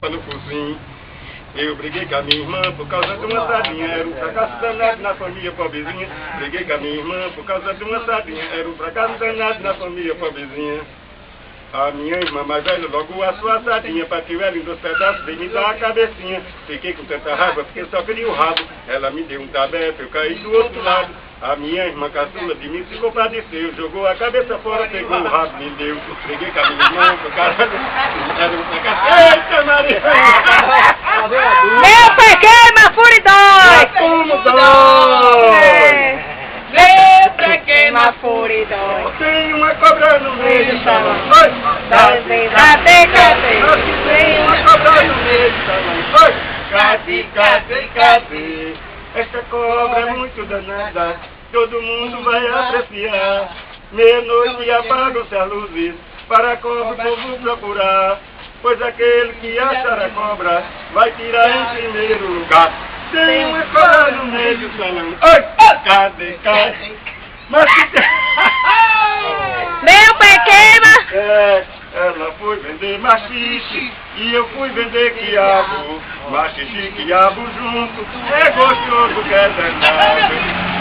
no focinho. Eu briguei com a minha irmã por causa de uma sardinha. Era um fracasso danado na família pobrezinha. Briguei com a minha irmã por causa de uma sardinha. Era um fracasso danado na família pobrezinha. A minha irmã mais velha logo a sua sardinha partiu ela em 2 pedaços, veio me dar a cabecinha. Fiquei com tanta raiva porque só queria o rabo. Ela me deu um tabefe, eu caí do outro lado. A minha irmã caçula de mim se compadeceu, jogou a cabeça fora, pegou o rabo, me deu. Briguei com a minha irmã por causa era um fracasso. Eita, Maria! Meu pequeno furidói! Como dói! Meu pequeno furidói! Tem uma cobra no meio do salão. Cadê? Tem uma cobra no meio do salão. Cadê? Esta cobra é muito danada, todo mundo vai apreciar. Meia-noite apagam-se as luzes, para a cobra o povo procurar. Pois aquele que achar a cobra, vai tirar em primeiro lugar. Tem uma cobra no meio do salão. Cadê? Mas Meu pequeno! Ela foi vender machixe e eu fui vender quiabo. Machixe e quiabo junto, é gostoso que é danado.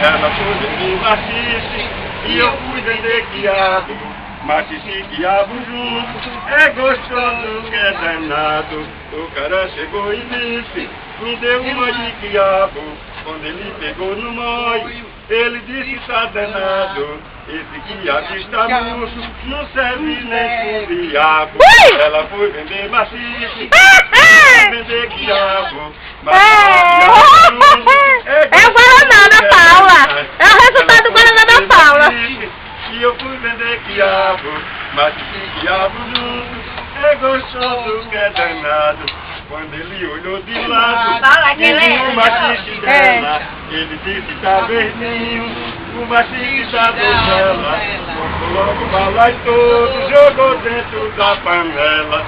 Ela foi vender machixe e eu fui vender quiabo. Machixe e quiabo junto, é gostoso que é danado. O cara chegou e disse, me deu uma de quiabo. Quando ele pegou no mói, ele disse, tá danado. Esse quiabo está murcho, não serve nem pro diabo. Ela foi vender machixe, vender quiabo. É o Guaraná da Paula. É o resultado do Guaraná da Paula. E eu fui vender quiabo, machixe e quiabo junto, é gostoso que é danado. Quando ele olhou de lado, e viu o machixe dela, ele disse, tá verdinho, o machixe da donzela. Comprou logo o balai todo, jogou dentro da panela.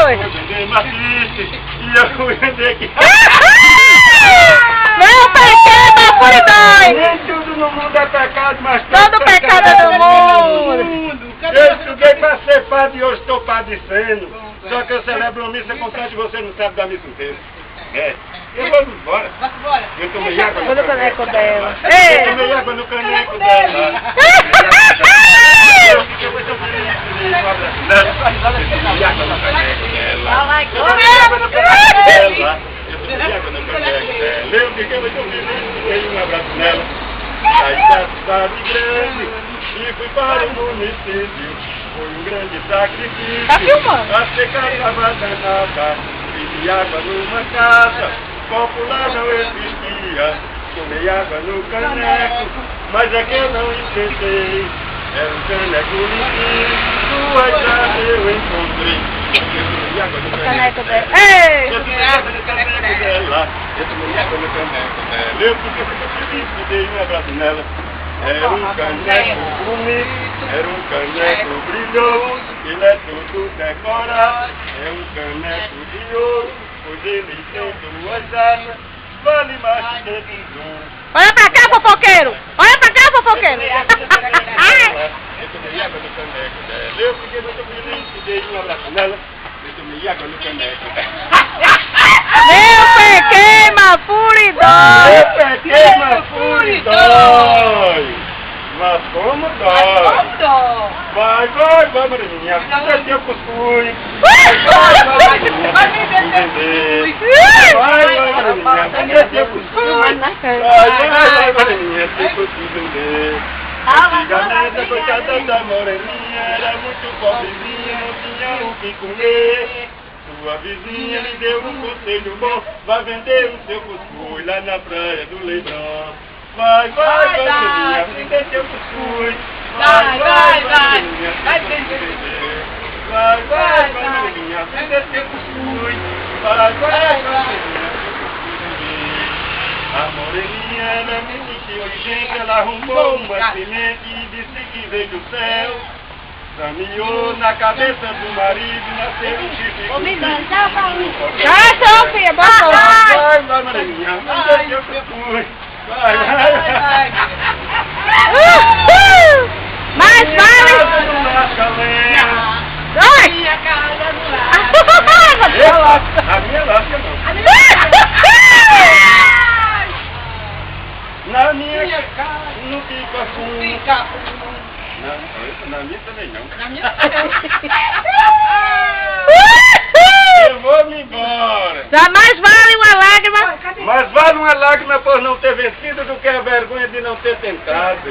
Eu fui vender machixe, e eu fui vender quiabo. Meu pequeno furidói! Nem tudo no mundo é pecado, mas todo pecado é do mundo! Eu estudei para ser padre e hoje estou padecendo. Só que eu celebro uma missa com tanto e você não sabe da missa inteira. Eu vou embora. Eu tomei água no caneco dela. Eu tomei água no caneco dela. Eu vou tomar um abraço dela. Eu tomei água no caneco dela. Eu tomei água no caneco dela. Eu fiquei muito feliz, dei um abraço nela. Saí da cidade grande e fui para o município. Foi um grande sacrifício. Tá filmando? A secar estava danada. Pedi água numa casa, popular não existia. Tomei água no caneco, mas é que eu não enfrentei. Era um caneco limpinho, 2 já eu encontrei. Eu tomei água no caneco dela. Eu tomei água no caneco dela. Eu tomei água no caneco dela. Eu fiquei muito feliz e dei um abraço nela. Era um caneco bonito, era um caneco brilhoso, ele é todo decorado, é um caneco de ouro, pois ele tem 2 asas, vale mais que tesouro. Olha pra cá, fofoqueiro! Olha pra cá, fofoqueiro! Eu tomei água no caneco dela, eu fiquei muito feliz e dei um abraço nela, eu tomei água no caneco dela. Meu pequeno furidói! Meu pequeno furidói! Mas como dói! Vai, Marininha, cadê teu cuscuz? Vai, Marininha, Marininha, cadê teu cuscuz? Vai, Marininha, teu cuscuz vender. Antigamente a coitada da moreninha era muito pobrezinha, não tinha o que comer. Sua vizinha lhe deu um conselho bom, vai vender o seu cuscuz lá na praia do Lebrão. Vai, Marininha, vender teu cuscuz. Vai, Marininha, vender. Vai, Marininha, vender teu cuscuz. Vai, Marininha, vender. A moreninha era muito inteligente, ela arrumou uma semente e disse que veio do céu. Caminhou na cabeça do marido, nasceu um chifre. Tchau, filha, boa noite! Vai, Marininha, vender teu cuscuz. Vai. Mais vale! Vai! Minha casa no lar. A minha lasca não. Na minha casa não fica assim. Na minha também não. Na minha Eu vou me embora. Já mais vale uma lágrima. Mas vale uma lágrima por não ter vencido do que a vergonha de não ter tentado.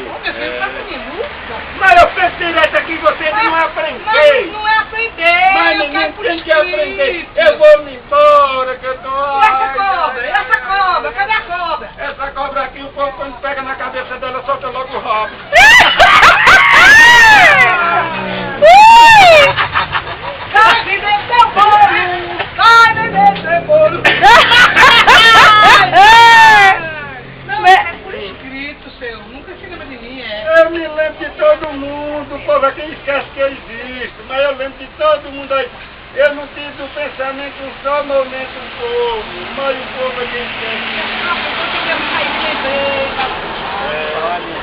Mas eu fiz direto aqui, você não aprendeu. Não é aprender. Mas ninguém tem que aprender. Eu vou me embora, que eu tô... Essa cobra, cadê a cobra? Essa cobra aqui, o povo quando pega na cabeça dela, solta logo o rabo. Vai vender seu bolo! Vai vender seu bolo! Não, é por escrito, seu. Nunca se lembra de mim, é. Eu me lembro de todo mundo, o povo aqui esquece que eu existo, mas eu lembro de todo mundo aí. Eu não tive o pensamento um só momento do povo, mas o povo aqui esquece.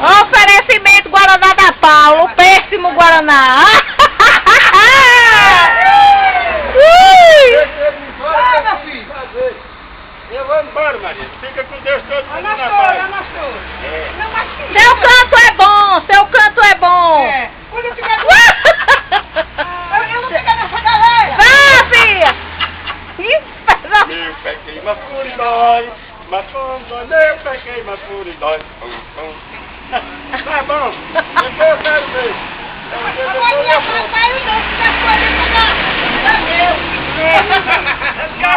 Oferecimento Guaraná da Paulo, péssimo Guaraná. Vai, meu filho! Eu vou embora, Maria. Fica com Deus todo mundo na Amassou, paz. amassou. É. Não, mas filho. Seu canto é bom, seu canto é bom. É. Quando eu tiver... Eu não fico nessa galera! Vá, filha. Eu peguei uma furidói, mas quando eu peguei uma furidói. Tá bom, depois eu quero ver. Agora minha papai não fica com a minha. É meu!